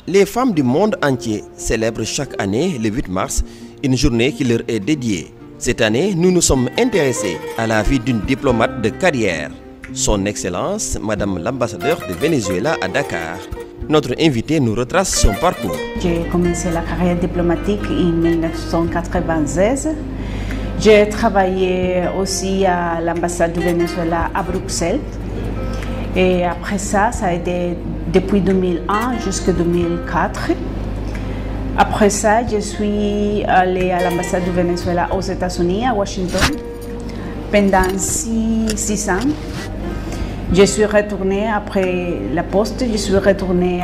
Les femmes du monde entier célèbrent chaque année, le 8 mars, une journée qui leur est dédiée. Cette année, nous nous sommes intéressés à la vie d'une diplomate de carrière, Son Excellence, Madame l'ambassadeur de Venezuela à Dakar. Notre invité nous retrace son parcours. J'ai commencé la carrière diplomatique en 1996. J'ai travaillé aussi à l'ambassade du Venezuela à Bruxelles. Et après ça, ça a été depuis 2001 jusqu'à 2004. Après ça, je suis allée à l'ambassade du Venezuela aux États-Unis, à Washington, pendant 6 ans. Je suis retournée après la poste, je suis retournée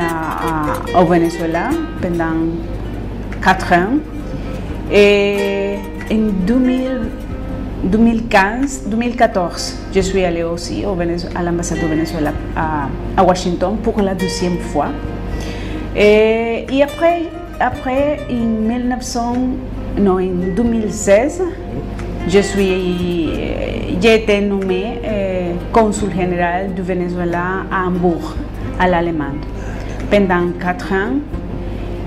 au Venezuela pendant 4 ans. Et en 2014, je suis allée aussi à l'ambassade du Venezuela à Washington pour la 2e fois. Et après en 2016, j'ai été nommée consul général du Venezuela à Hambourg, à l'Allemagne. Pendant 4 ans,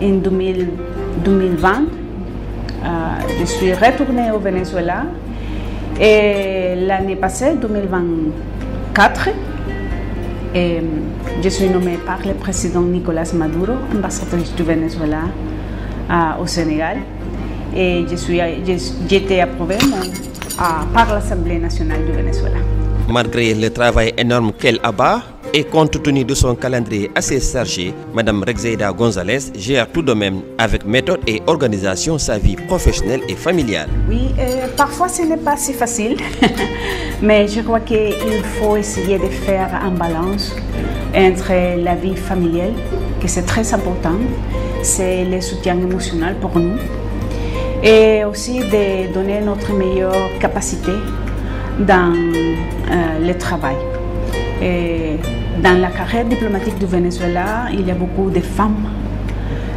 en 2020, je suis retournée au Venezuela et l'année passée, 2024, je suis nommée par le président Nicolas Maduro, ambassadrice du Venezuela au Sénégal, et j'ai été approuvée par l'Assemblée nationale du Venezuela. Malgré le travail énorme qu'elle abat et compte tenu de son calendrier assez chargé, Madame Rexeida González gère tout de même avec méthode et organisation sa vie professionnelle et familiale. Oui, parfois ce n'est pas si facile, mais je crois qu'il faut essayer de faire un balance entre la vie familiale, que c'est très important, c'est le soutien émotionnel pour nous, et aussi de donner notre meilleure capacité dans le travail. Et dans la carrière diplomatique du Venezuela, il y a beaucoup de femmes.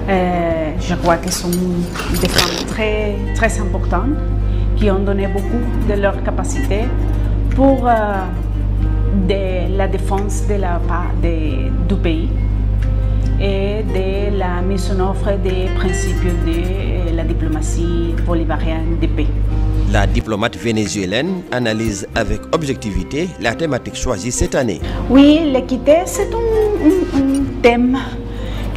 Je crois que ce sont des femmes très, très importantes qui ont donné beaucoup de leur capacité pour la défense du pays et de la mise en œuvre des principes de la diplomatie bolivarienne de paix. La diplomate vénézuélienne analyse avec objectivité la thématique choisie cette année. Oui, l'équité, c'est un thème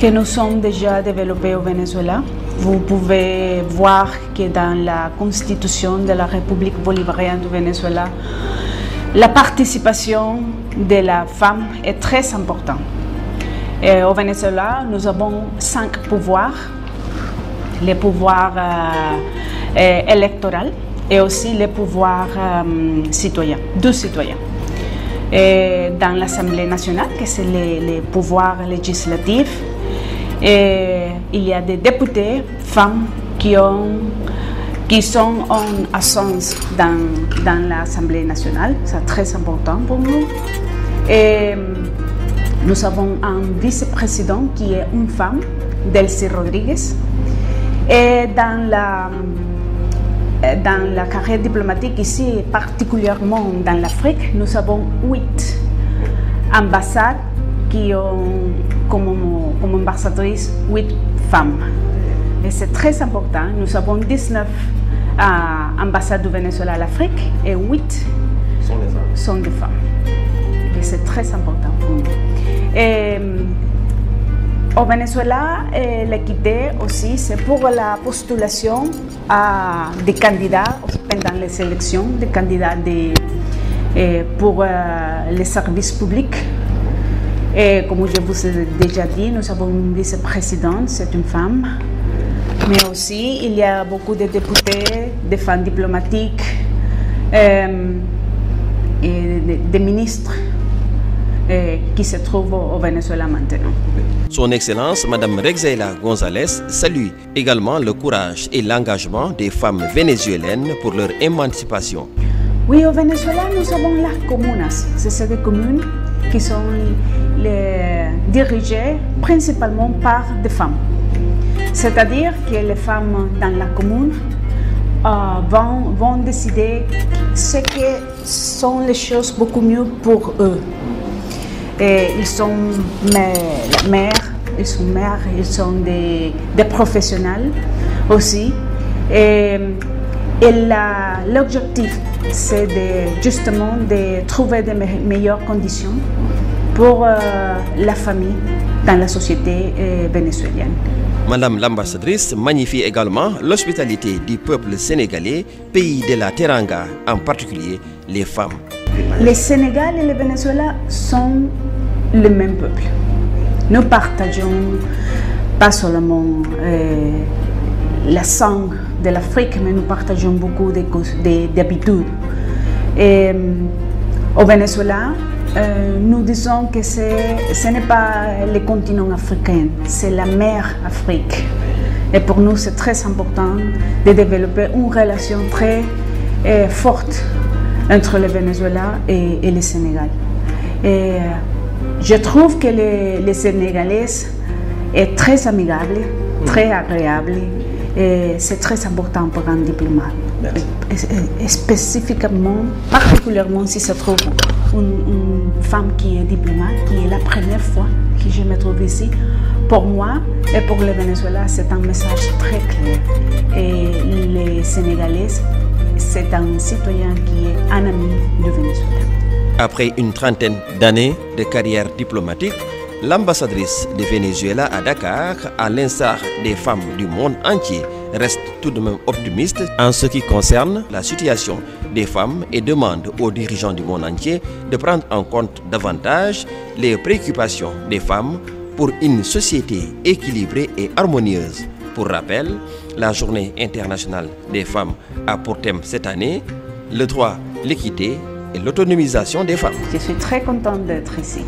que nous sommes déjà développé au Venezuela. Vous pouvez voir que dans la constitution de la République bolivarienne du Venezuela, la participation de la femme est très importante. Et au Venezuela, nous avons 5 pouvoirs. Le pouvoir électoral, et aussi les pouvoirs citoyens, deux citoyens. Et dans l'Assemblée nationale, que c'est les pouvoirs législatifs, et il y a des députés femmes qui sont en absence dans l'Assemblée nationale. C'est très important pour nous. Et nous avons un vice-président qui est une femme, Delcy Rodriguez. Et dans la carrière diplomatique ici, particulièrement dans l'Afrique, nous avons 8 ambassades qui ont comme ambassadrices 8 femmes. Et c'est très important. Nous avons 19 ambassades du Venezuela à l'Afrique et 8 sont des femmes. Et c'est très important pour nous. Et, au Venezuela, l'équité aussi, c'est pour la postulation des candidats pendant les élections, des candidats pour les services publics. Et comme je vous ai déjà dit, nous avons une vice-présidente, c'est une femme. Mais aussi, il y a beaucoup de députés, de femmes diplomatiques et des ministres qui se trouvent au Venezuela maintenant. Son Excellence, Madame Rexeida González, salue également le courage et l'engagement des femmes vénézuéliennes pour leur émancipation. Oui, au Venezuela, nous avons les comunas. C'est des communes qui sont dirigées principalement par des femmes. C'est-à-dire que les femmes dans la commune vont décider ce que sont les choses beaucoup mieux pour eux. Et ils sont mères, ils sont mères, ils sont des professionnels aussi. Et l'objectif, c'est justement de trouver de meilleures conditions pour la famille dans la société vénézuélienne. Madame l'ambassadrice magnifie également l'hospitalité du peuple sénégalais, pays de la Teranga, en particulier les femmes. Le Sénégal et le Venezuela sont le même peuple. Nous partageons pas seulement la sang de l'Afrique, mais nous partageons beaucoup d'habitudes. Au Venezuela, nous disons que ce n'est pas le continent africain, c'est la mer Afrique. Et pour nous, c'est très important de développer une relation très forte entre le Venezuela et le Sénégal. Et je trouve que les Sénégalais est très amigable, très agréable. Et c'est très important pour un diplomate. Et spécifiquement, particulièrement si se trouve une femme qui est diplomate, qui est la première fois que je me trouve ici. Pour moi et pour le Venezuela, c'est un message très clair. Et les Sénégalais, c'est un citoyen qui est un ami du Venezuela. Après une trentaine d'années de carrière diplomatique, l'ambassadrice du Venezuela à Dakar, à l'instar des femmes du monde entier, reste tout de même optimiste en ce qui concerne la situation des femmes et demande aux dirigeants du monde entier de prendre en compte davantage les préoccupations des femmes pour une société équilibrée et harmonieuse. Pour rappel, la Journée internationale des femmes a pour thème cette année le droit, l'équité et l'autonomisation des femmes. Je suis très contente d'être ici.